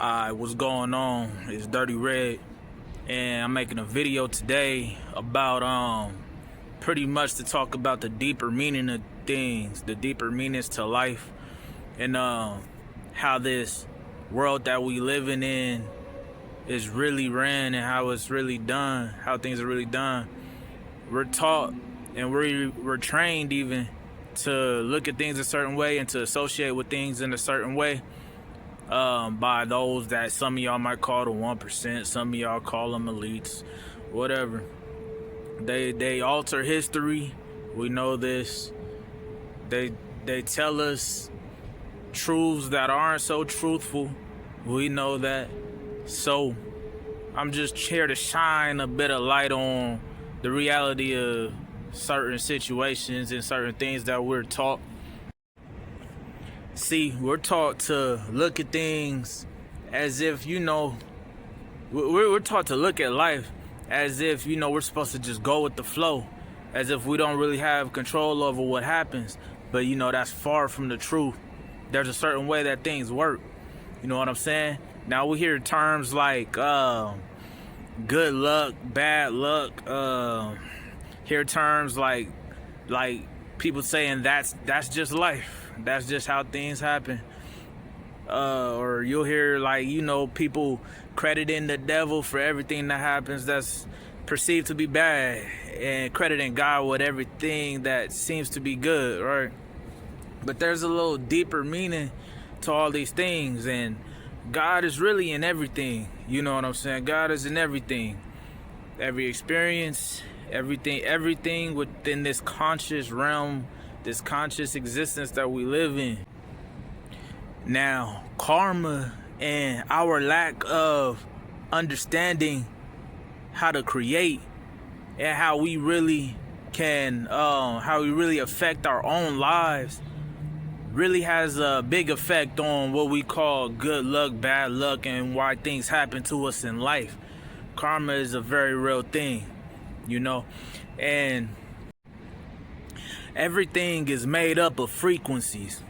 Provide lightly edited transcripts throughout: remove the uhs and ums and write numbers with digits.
What's going on? It's Dirty Red, and I'm making a video today about pretty much to talk about the deeper meaning of things, the deeper meanings to life, and how this world that we living in is really ran and how it's really done, how things are really done. We're taught and we're trained even to look at things a certain way and to associate with things in a certain way. By those that some of y'all might call the 1%, some of y'all call them elites, whatever. They alter history. We know this. They tell us truths that aren't so truthful. We know that. So I'm just here to shine a bit of light on the reality of certain situations and certain things that we're taught. See, we're taught to look at things as if, we're taught to look at life as if, we're supposed to just go with the flow, as if we don't really have control over what happens. But, that's far from the truth. There's a certain way that things work. You know what I'm saying? Now we hear terms like good luck, bad luck. Hear terms like people saying that's just life. That's just how things happen. Or you'll hear people crediting the devil for everything that happens that's perceived to be bad, and crediting God with everything that seems to be good, right? But there's a little deeper meaning to all these things, and God is really in everything. You know what I'm saying? God is in everything. Every experience, everything within this conscious realm, this conscious existence that we live in. Now, karma and our lack of understanding how to create and how we really can, how we really affect our own lives really has a big effect on what we call good luck, bad luck, and why things happen to us in life. Karma is a very real thing, and everything is made up of frequencies.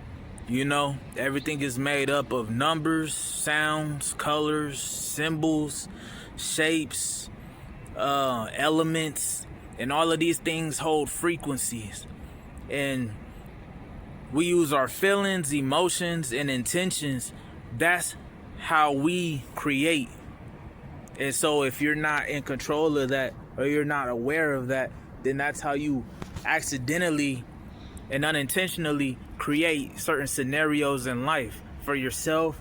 Everything is made up of numbers, sounds, colors, symbols, shapes, elements, and all of these things hold frequencies. And we use our feelings, emotions, and intentions. That's how we create. And so if you're not in control of that, or you're not aware of that, then that's how you accidentally and unintentionally create certain scenarios in life for yourself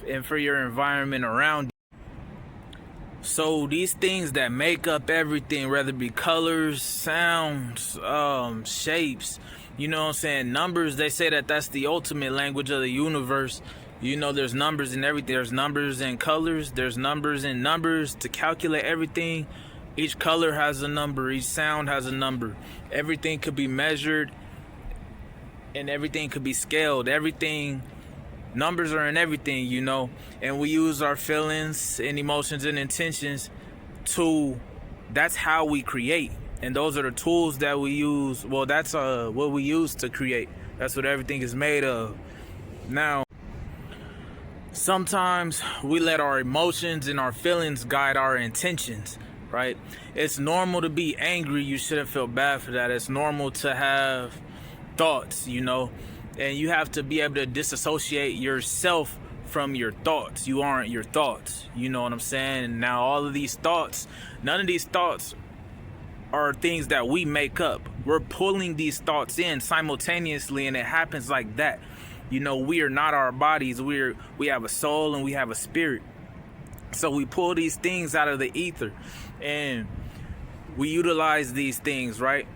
and for your environment around you. So these things that make up everything, whether it be colors, sounds, shapes, numbers, they say that that's the ultimate language of the universe. There's numbers in everything. There's numbers and colors. There's numbers and numbers to calculate everything. Each color has a number. Each sound has a number. Everything could be measured and everything could be scaled. Everything, numbers are in everything, and we use our feelings and emotions and intentions that's how we create. And those are the tools that we use. Well, that's what we use to create. That's what everything is made of. Now, sometimes we let our emotions and our feelings guide our intentions, right? It's normal to be angry. You shouldn't feel bad for that. It's normal to have thoughts, and you have to be able to disassociate yourself from your thoughts. You aren't your thoughts. You know what I'm saying? And now all of these thoughts, none of these thoughts are things that we make up. We're pulling these thoughts in simultaneously, and it happens like that. We are not our bodies. We have a soul and we have a spirit. So we pull these things out of the ether and we utilize these things, right?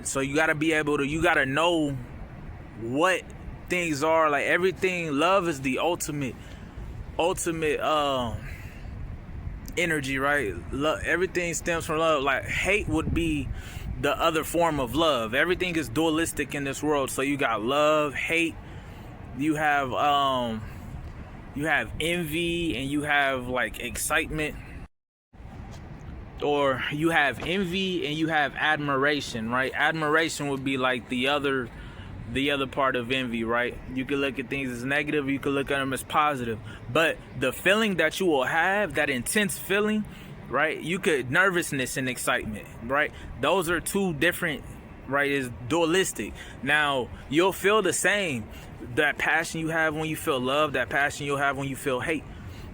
So you got to know what things are. Like everything, love is the ultimate energy, right? Everything stems from love. Like hate would be the other form of love. Everything is dualistic in this world. So you got love, hate, you have envy, and you have excitement. Or you have envy and you have admiration, right? Admiration would be like the other the other part of envy, right? You can look at things as negative, you can look at them as positive. But the feeling that you will have, that intense feeling, right? You could nervousness and excitement, right? Those are two different, right? Is dualistic. Now, you'll feel the same. That passion you have when you feel love, that passion you'll have when you feel hate,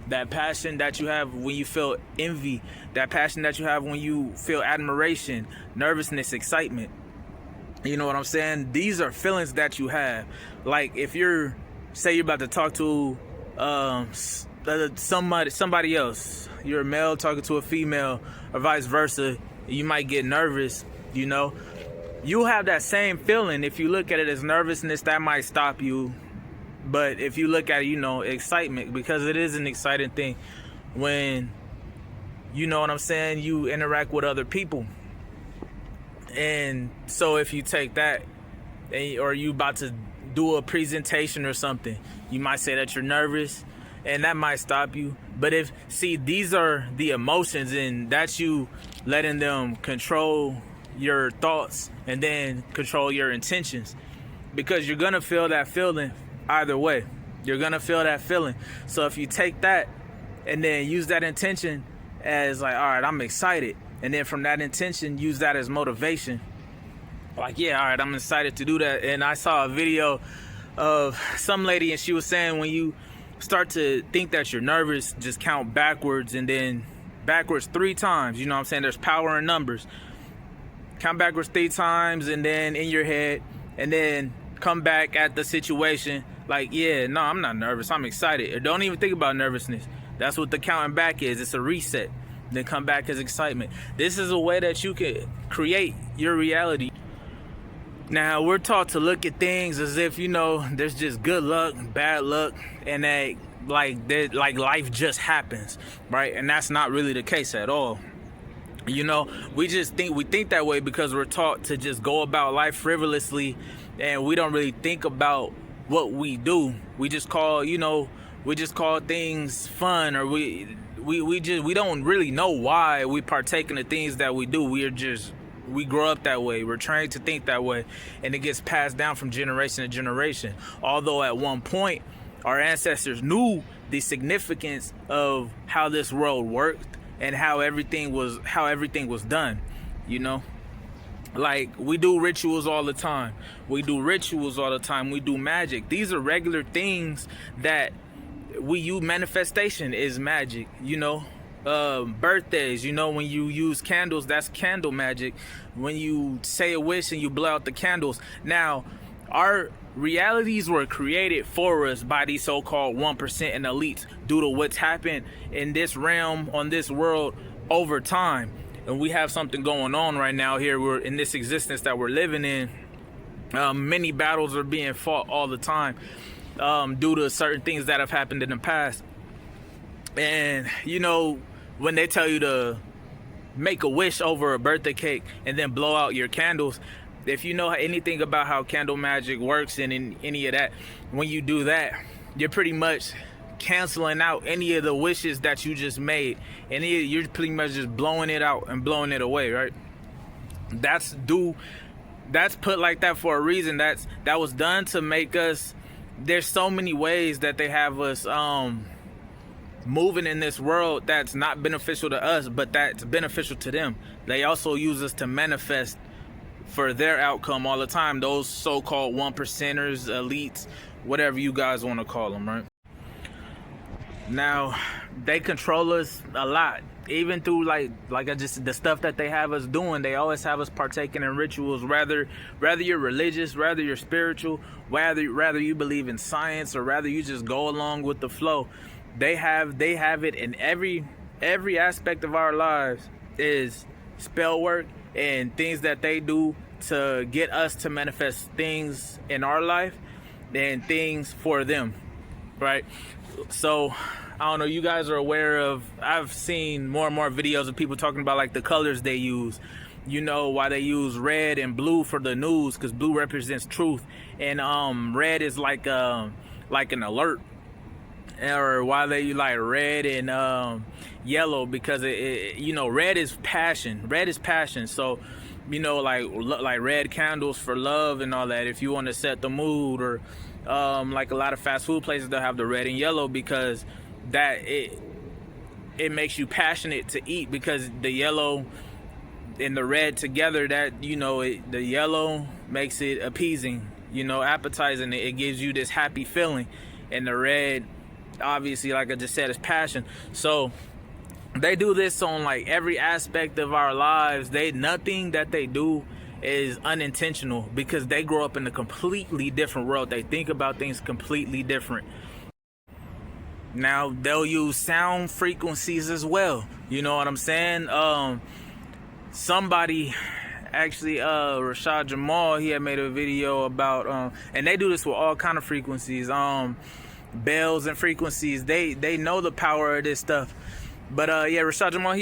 that passion that you have when you feel envy, that passion that you have when you feel admiration, nervousness, excitement. You know what I'm saying? These are feelings that you have. Like if you're, say you're about to talk to somebody else, you're a male talking to a female or vice versa, you might get nervous, you know. You'll have that same feeling. If you look at it as nervousness, that might stop you. But if you look at it, you know, excitement, because it is an exciting thing when, you know what I'm saying, you interact with other people. And so if you take that, or you about to do a presentation or something, you might say that you're nervous, and that might stop you. But these are the emotions, and that's you letting them control your thoughts and then control your intentions, because you're gonna feel that feeling either way. You're gonna feel that feeling. So if you take that and then use that intention as like, all right, I'm excited, and then from that intention use that as motivation, like, yeah, all right, I'm excited to do that. And I saw a video of some lady, and she was saying when you start to think that you're nervous, just count backwards, and then backwards 3 times. You know what I'm saying? There's power in numbers. Count backwards 3 times, and then in your head, and then come back at the situation like, yeah, no, I'm not nervous, I'm excited. Or don't even think about nervousness. That's what the counting back is. It's a reset. Then come back as excitement. This is a way that you can create your reality. Now, we're taught to look at things as if, you know, there's just good luck, bad luck, and that like life just happens, right? And that's not really the case at all. You know, we think that way because we're taught to just go about life frivolously, and we don't really think about what we do. We just call things fun, or we don't really know why we partake in the things that we do. We grow up that way. We're trained to think that way, and it gets passed down from generation to generation. Although at one point our ancestors knew the significance of how this world worked and how everything was done, you know. Like, we do rituals all the time. We do magic. These are regular things that we use. Manifestation is magic, you know. Birthdays, you know, when you use candles, that's candle magic. When you say a wish and you blow out the candles. Now, our realities were created for us by these so-called 1% and elites due to what's happened in this realm, on this world, over time. And we have something going on right now here. We're in this existence that we're living in. Many battles are being fought all the time due to certain things that have happened in the past. And, you know, when they tell you to make a wish over a birthday cake and then blow out your candles, if you know anything about how candle magic works and in any of that, when you do that, you're pretty much canceling out any of the wishes that you just made, and you're pretty much just blowing it out and blowing it away, right? That's put like that for a reason. That was done to make us. There's so many ways that they have us moving in this world that's not beneficial to us, but that's beneficial to them. They also use us to manifest for their outcome all the time. Those so-called 1%ers, elites, whatever you guys want to call them, right? Now, they control us a lot, even through the stuff that they have us doing. They always have us partaking in rituals, whether you're religious, whether you're spiritual, whether you believe in science, or rather you just go along with the flow. They have it in every aspect of our lives. Is spell work and things that they do to get us to manifest things in our life and things for them, right? So I don't know, you guys are aware of, I've seen more and more videos of people talking about like the colors they use. You know why they use red and blue for the news, because blue represents truth, and red is like an alert. Or why they like red and yellow, because it red is passion. So like red candles for love and all that, if you want to set the mood. Or like a lot of fast food places, they'll have the red and yellow because that it makes you passionate to eat, because the yellow and the red together, that the yellow makes it appeasing, appetizing. It gives you this happy feeling, and the red, obviously, like I just said, is passion. So they do this on like every aspect of our lives. Nothing that they do is unintentional, because they grow up in a completely different world. They think about things completely different. Now they'll use sound frequencies as well. You know what I'm saying? Somebody actually, Rashad Jamal, he had made a video about and they do this with all kind of frequencies, bells and frequencies. They know the power of this stuff. But yeah, Rashad Jamal,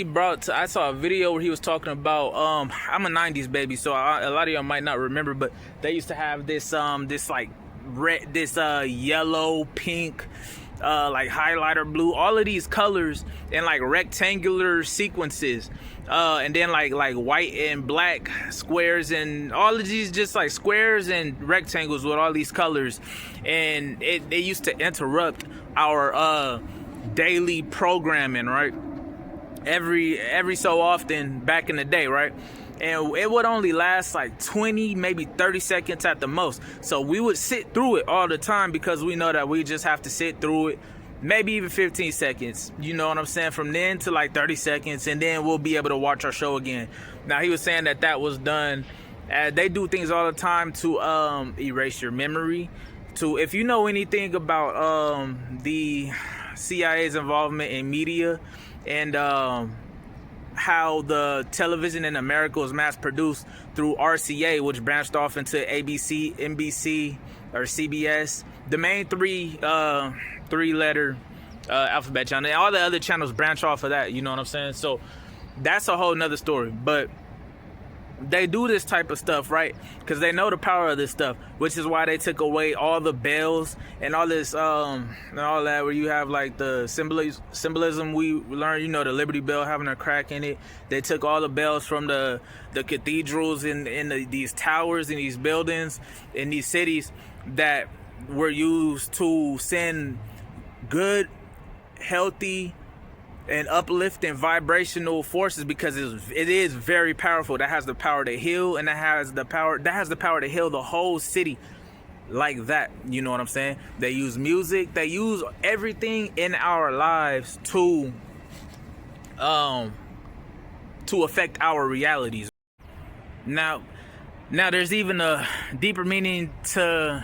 I saw a video where he was talking about, I'm a 90s baby, so a lot of y'all might not remember, but they used to have this like red, this yellow, pink, like highlighter blue, all of these colors in like rectangular sequences, and then like white and black squares, and all of these just like squares and rectangles with all these colors. And they used to interrupt our daily programming, right? Every so often back in the day, right? And it would only last like 20, maybe 30 seconds at the most. So we would sit through it all the time, because we know that we just have to sit through it, maybe even 15 seconds. You know what I'm saying? From then to like 30 seconds, and then we'll be able to watch our show again. Now, he was saying that was done. They do things all the time to erase your memory. If you know anything about the CIA's involvement in media, and how the television in America was mass produced through RCA, which branched off into ABC, NBC, or CBS. The main three-letter alphabet channel. And all the other channels branch off of that, you know what I'm saying? So that's a whole nother story. But they do this type of stuff, right? Because they know the power of this stuff, which is why they took away all the bells and all this, and all that, where you have like the symbolism we learned, the Liberty Bell having a crack in it. They took all the bells from the cathedrals in these towers and these buildings in these cities that were used to send good, healthy, and uplifting vibrational forces, because it is very powerful. That has the power to heal, and that has the power to heal the whole city, like that. You know what I'm saying? They use music, they use everything in our lives to affect our realities. Now there's even a deeper meaning to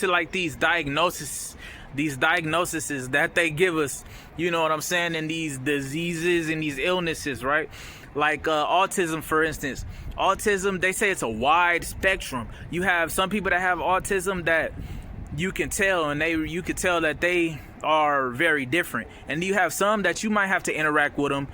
like these diagnoses that they give us, you know what I'm saying, and these diseases and these illnesses, right? Like autism, for instance. Autism, they say it's a wide spectrum. You have some people that have autism that you can tell, and you can tell that they are very different. And you have some that you might have to interact with them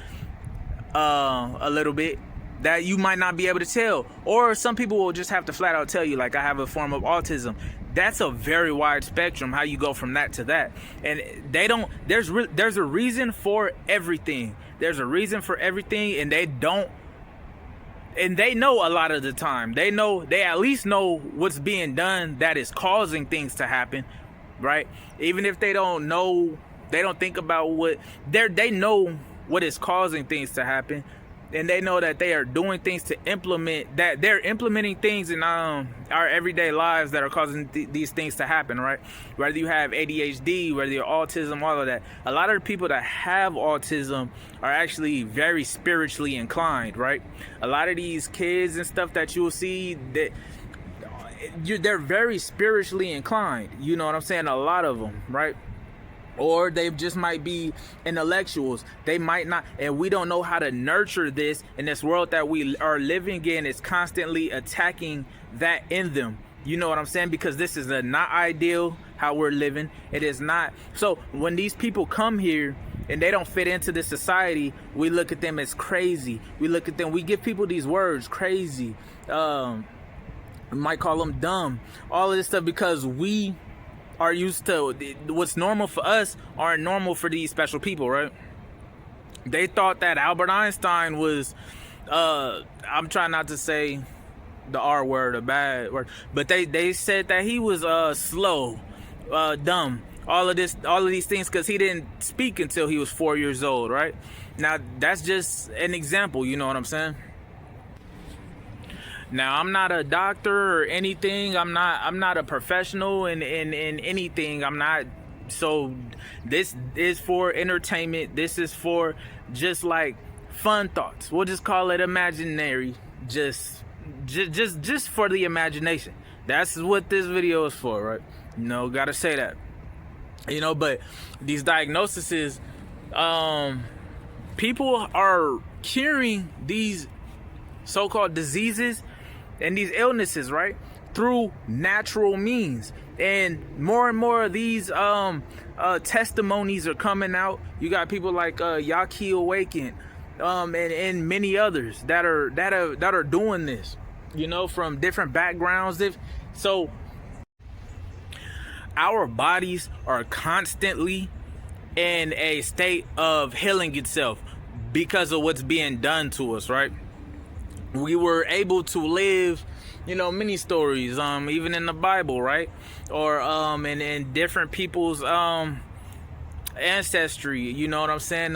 a little bit, that you might not be able to tell. Or some people will just have to flat out tell you, like, I have a form of autism. That's a very wide spectrum, how you go from that to that. And there's a reason for everything. There's a reason for everything, and they know a lot of the time. They at least know what's being done that is causing things to happen, right? Even if they don't know, they don't think about they know what is causing things to happen. And they know that they are doing things to implement that. They're implementing things in our everyday lives that are causing these things to happen, right? Whether you have ADHD, whether you're autism, all of that. A lot of the people that have autism are actually very spiritually inclined, right? A lot of these kids and stuff that you'll see, they're very spiritually inclined. You know what I'm saying? A lot of them, right? Or they just might be intellectuals. They might not, and we don't know how to nurture this in this world that we are living in. It's constantly attacking that in them. You know what I'm saying? Because this is not ideal how we're living. It is not. So when these people come here and they don't fit into this society, we look at them as crazy. We give people these words, crazy. We might call them dumb. All of this stuff, because we are used to what's normal for us aren't normal for these special people, right? They thought that Albert Einstein was I'm trying not to say the R word, a bad word, but they said that he was slow, dumb, all of these things, because he didn't speak until he was 4 years old, right? Now that's just an example, you know what I'm saying? Now I'm not a doctor or anything. I'm not a professional in anything. I'm not. So this is for entertainment. This is for just like fun thoughts. We'll just call it imaginary. Just for the imagination. That's what this video is for, right? You know, gotta say that. You know, but these diagnoses, people are curing these so-called diseases and these illnesses, right, through natural means. And more of these testimonies are coming out. You got people like Yaki Awaken, and many others that are doing this, you know, from different backgrounds. So our bodies are constantly in a state of healing itself because of what's being done to us, right? We were able to live, you know, many stories, even in the Bible, right? Or in different people's ancestry, you know what I'm saying?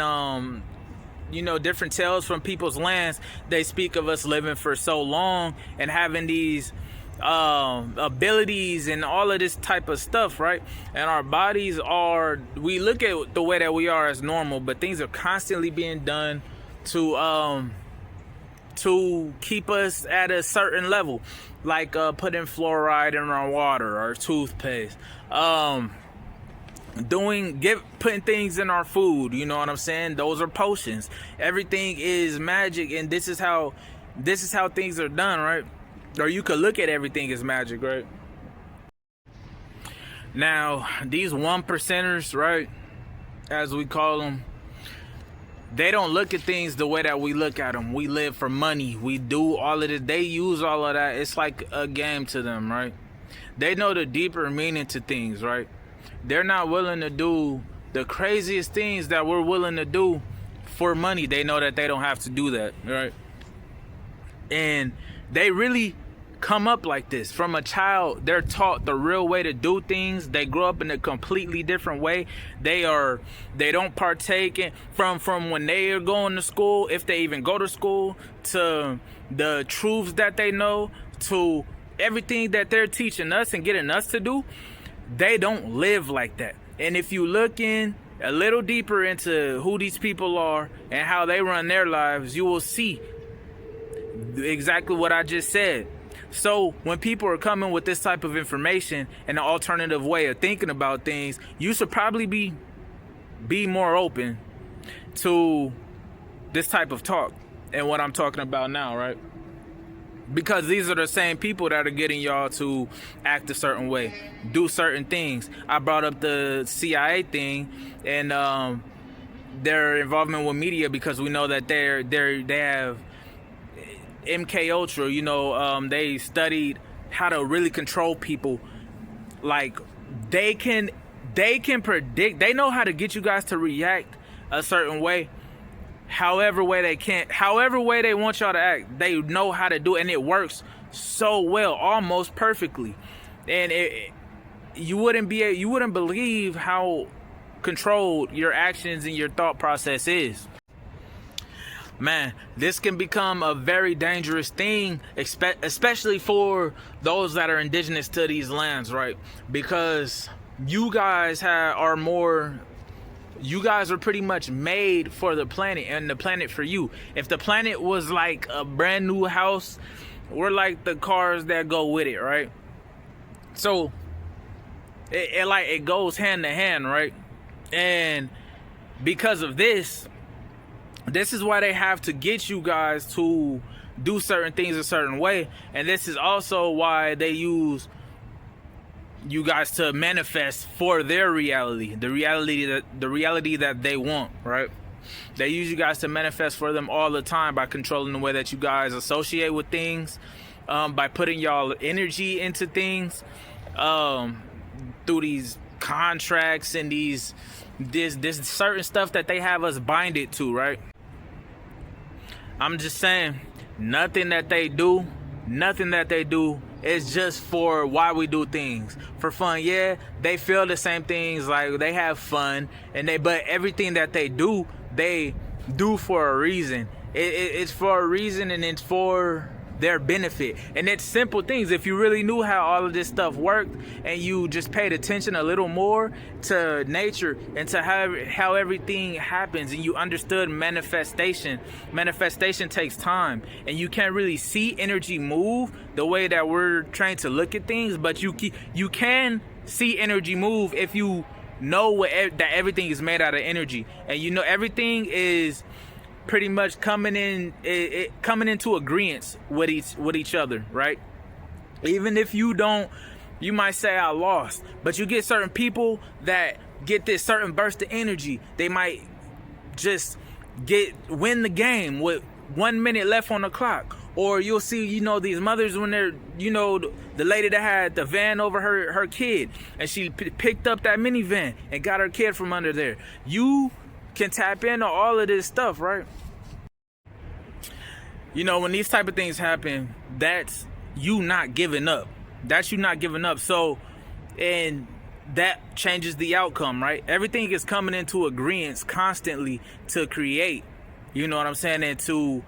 You know, different tales from people's lands. They speak of us living for so long and having these abilities and all of this type of stuff, right? And our bodies are, we look at the way that we are as normal, but things are constantly being done to keep us at a certain level, like putting fluoride in our water or toothpaste, putting things in our food, you know what I'm saying? Those are potions. Everything is magic, and this is how things are done, right? Or you could look at everything as magic, right? Now, these 1%ers, right, as we call them, they don't look at things the way that we look at them. We live for money. We do all of it. They use all of that. It's like a game to them, right? They know the deeper meaning to things, right? They're not willing to do the craziest things that we're willing to do for money. They know that they don't have to do that, right? And they really come up like this. From a child, they're taught the real way to do things. They grow up in a completely different way. They don't partake in from when they are going to school, if they even go to school, to the truths that they know, to everything that they're teaching us and getting us to do. They don't live like that. And if you look in a little deeper into who these people are and how they run their lives, you will see exactly what I just said. So when people are coming with this type of information and an alternative way of thinking about things, you should probably be more open to this type of talk and what I'm talking about now, right? Because these are the same people that are getting y'all to act a certain way, do certain things. I brought up the CIA thing and their involvement with media because we know that they have MK Ultra, you know, they studied how to really control people. Like they can predict, they know how to get you guys to react a certain way, however way they want y'all to act. They know how to do it, and it works so well, almost perfectly. And you wouldn't believe how controlled your actions and your thought process is. Man, this can become a very dangerous thing, especially for those that are indigenous to these lands, right? Because you guys are pretty much made for the planet and the planet for you. If the planet was like a brand new house, we're like the cars that go with it, right? So it goes hand to hand, right? And because of this is why they have to get you guys to do certain things a certain way. And this is also why they use you guys to manifest for their reality, the reality that they want, right? They use you guys to manifest for them all the time by controlling the way that you guys associate with things, by putting y'all energy into things, through these contracts and this certain stuff that they have us binded to, right? I'm just saying, nothing that they do is just for why we do things. For fun, yeah, they feel the same things, like they have fun, but everything that they do for a reason. It's for a reason, and it's for their benefit. And it's simple things. If you really knew how all of this stuff worked, and you just paid attention a little more to nature and to how everything happens, and you understood manifestation takes time, and you can't really see energy move the way that we're trying to look at things, but you can see energy move if you know that everything is made out of energy, and you know everything is pretty much coming into agreement with each other, right? Even if you might say I lost, but you get certain people that get this certain burst of energy. They might just win the game with 1 minute left on the clock. Or you'll see, these mothers when they're, the lady that had the van over her kid, and she picked up that minivan and got her kid from under there. You can tap into all of this stuff, right? When these type of things happen, that's you not giving up. So, and that changes the outcome, right? Everything is coming into agreement constantly to create, you know what I'm saying, and to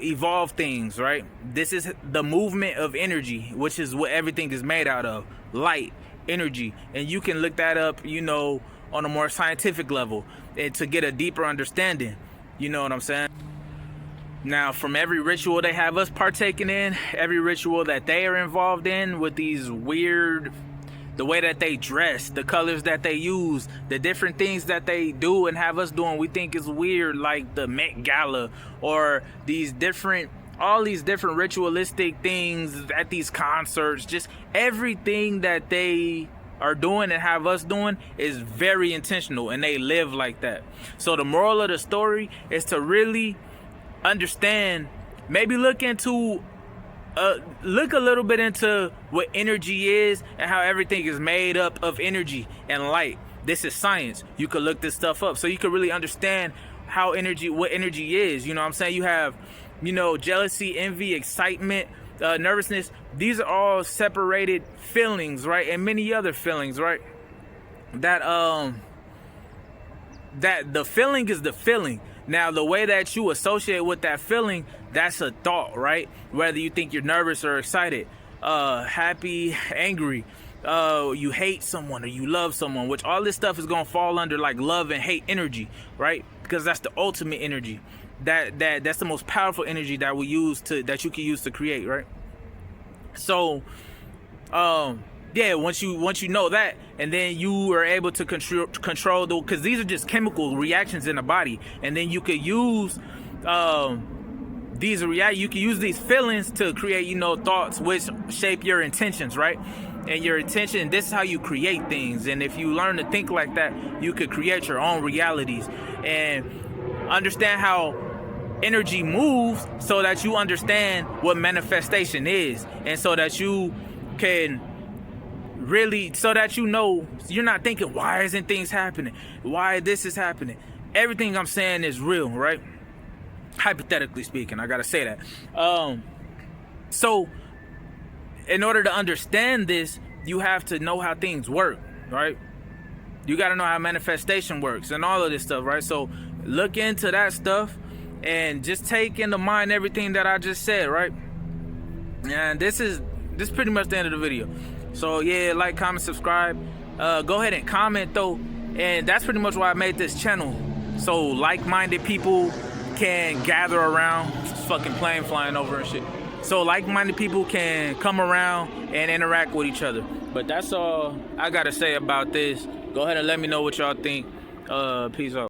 evolve things, right? This is the movement of energy, which is what everything is made out of. Light, energy. And you can look that up, on a more scientific level, and to get a deeper understanding. You know what I'm saying? Now, from every ritual they have us partaking in, every ritual that they are involved in, with these weird, the way that they dress, the colors that they use, the different things that they do and have us doing, we think is weird, like the Met Gala, or all these different ritualistic things at these concerts. Just everything that they are doing and have us doing is very intentional, and they live like that. So the moral of the story is to really understand, maybe look a little bit into what energy is and how everything is made up of energy and light. This is science. You could look this stuff up so you could really understand what energy is. You know what I'm saying? You have, jealousy, envy, excitement, nervousness. These are all separated feelings, right? And many other feelings, right? That the feeling is the feeling. Now, the way that you associate with that feeling, that's a thought, right? Whether you think you're nervous or excited, happy, angry, you hate someone or you love someone, which all this stuff is going to fall under like love and hate energy, right? Because that's the ultimate energy. That's the most powerful energy that you can use to create, right? So, yeah, once you know that, and then you are able to control because these are just chemical reactions in the body, and then you could use these feelings to create, thoughts which shape your intentions, right? And your intention, this is how you create things. And if you learn to think like that, you could create your own realities and understand how energy moves, so that you understand what manifestation is, and so that you can really, so that you're not thinking, why isn't things happening? Why this is happening? Everything I'm saying is real, right? Hypothetically speaking, I gotta say that. So in order to understand this, you have to know how things work, right? You gotta know how manifestation works and all of this stuff, right? So look into that stuff and just take into mind everything that I just said, right? And this is pretty much the end of the video. So yeah, like, comment, subscribe. Go ahead and comment though, and that's pretty much why I made this channel, so like-minded people can gather around. Fucking plane flying over and shit. So like-minded people can come around and interact with each other. But that's all I gotta say about this. Go ahead and let me know what y'all think. Peace out.